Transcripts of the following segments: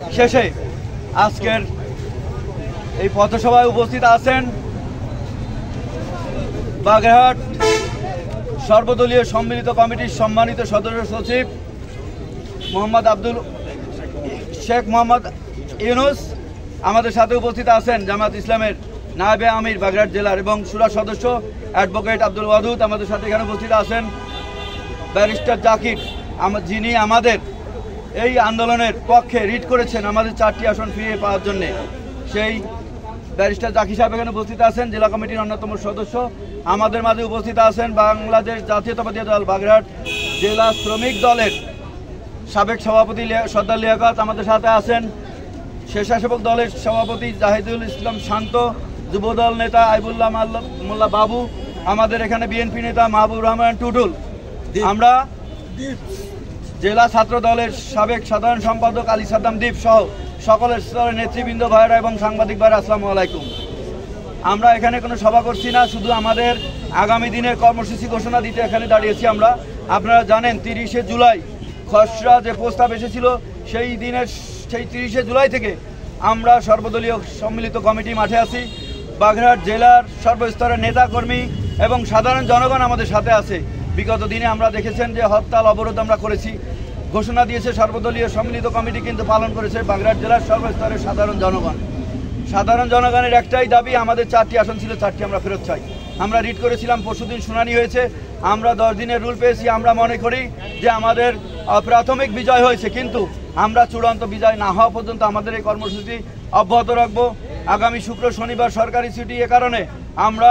শেষে আজকের এই পথসভায় উপস্থিত আছেন বাগেরহাট সর্বদলীয় সম্মিলিত কমিটির সম্মানিত সদস্য সচিব শেখ মোহাম্মদ ইউনুস। আমাদের সাথে উপস্থিত আছেন জামাত ইসলামের নায়েবে আমির বাগেরহাট জেলার এবং সুরা সদস্য অ্যাডভোকেট আব্দুল ওয়াদুদ। আমাদের সাথে এখানে উপস্থিত আছেন ব্যারিস্টার জাকির, যিনি আমাদের এই আন্দোলনের পক্ষে রিট করেছেন আমাদের 4টি আসন ফিরিয়ে পাওয়ার জন্য। সেই ব্যারিস্টার জাকির সাহেব এখানে উপস্থিত আছেন, জেলা কমিটির অন্যতম সদস্য। আমাদের মাঝে উপস্থিত আছেন বাংলাদেশ জাতীয়তাবাদী দল বাগেরহাট জেলা শ্রমিক দলের সাবেক সভাপতি সর্দার লিয়াকত। আমাদের সাথে আছেন স্বেচ্ছাসেবক দলের সভাপতি জাহিদুল ইসলাম শান্ত, যুবদল নেতা আইবুল্লাহ মোল্লা বাবু, আমাদের এখানে বিএনপি নেতা মাহবুব রহমান টুটুল। আমরা জেলা ছাত্র দলের সাবেক সাধারণ সম্পাদক আলী সাদ্দাম দ্বীপ সহ সকলের স্তরের নেতৃবৃন্দ ভাইরা এবং সাংবাদিক ভাইরা, আসসালামু আলাইকুম। আমরা এখানে কোনো সভা করছি না, শুধু আমাদের আগামী দিনের কর্মসূচি ঘোষণা দিতে এখানে দাঁড়িয়েছি আমরা। আপনারা জানেন 30শে জুলাই খসড়া যে প্রস্তাব এসেছিল, সেই 30শে জুলাই থেকে আমরা সর্বদলীয় সম্মিলিত কমিটি মাঠে আছি। বাগেরহাট জেলার সর্বস্তরের নেতাকর্মী এবং সাধারণ জনগণ আমাদের সাথে আছে। বিগত দিনে আমরা দেখেছেন যে হরতাল অবরোধ আমরা করেছি, ঘোষণা দিয়েছে সর্বদলীয় সম্মিলিত কমিটি, কিন্তু পালন করেছে বাগেরহাট জেলার সর্বস্তরের সাধারণ জনগণ। সাধারণ জনগণের একটাই দাবি, আমাদের 4টি আসন ছিল, 4টি আমরা ফেরত চাই। আমরা রিট করেছিলাম, পরশুদিন শুনানি হয়েছে, আমরা 10 দিনের রুল পেয়েছি। আমরা মনে করি যে আমাদের প্রাথমিক বিজয় হয়েছে, কিন্তু আমরা চূড়ান্ত বিজয় না হওয়া পর্যন্ত আমাদের এই কর্মসূচি অব্যাহত রাখবো। আগামী শুক্র শনিবার সরকারি ছুটি, এ কারণে আমরা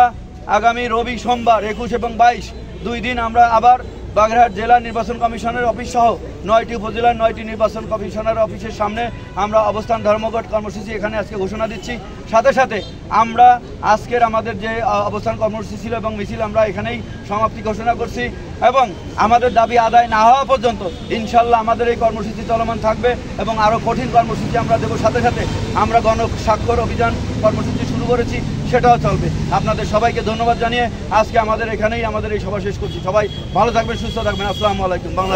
আগামী রবি সোমবার 21 এবং 22 2 দিন আমরা আবার বাগেরহাট জেলা নির্বাচন কমিশনের অফিস সহ 9টি উপজেলার 9টি নির্বাচন কমিশনার অফিসের সামনে আমরা অবস্থান ধর্মঘট কর্মসূচি এখানে আজকে ঘোষণা দিচ্ছি। সাথে সাথে আমরা আজকের আমাদের যে অবস্থান কর্মসূচি ছিল এবং মিছিল, আমরা এখানেই সমাপ্তি ঘোষণা করছি এবং আমাদের দাবি আদায় না হওয়া পর্যন্ত ইনশাল্লাহ আমাদের এই কর্মসূচি চলমান থাকবে এবং আরও কঠিন কর্মসূচি আমরা দেবো। সাথে সাথে আমরা গণস্বাক্ষর অভিযান কর্মসূচি শুরু করেছি, সেটাও চলবে। আপনাদের সবাইকে ধন্যবাদ জানিয়ে আজকে আমাদের এখানেই আমাদের এই সভা শেষ করছি। সবাই ভালো থাকবেন, সুস্থ থাকবেন। আসসালামু আলাইকুম। বাংলা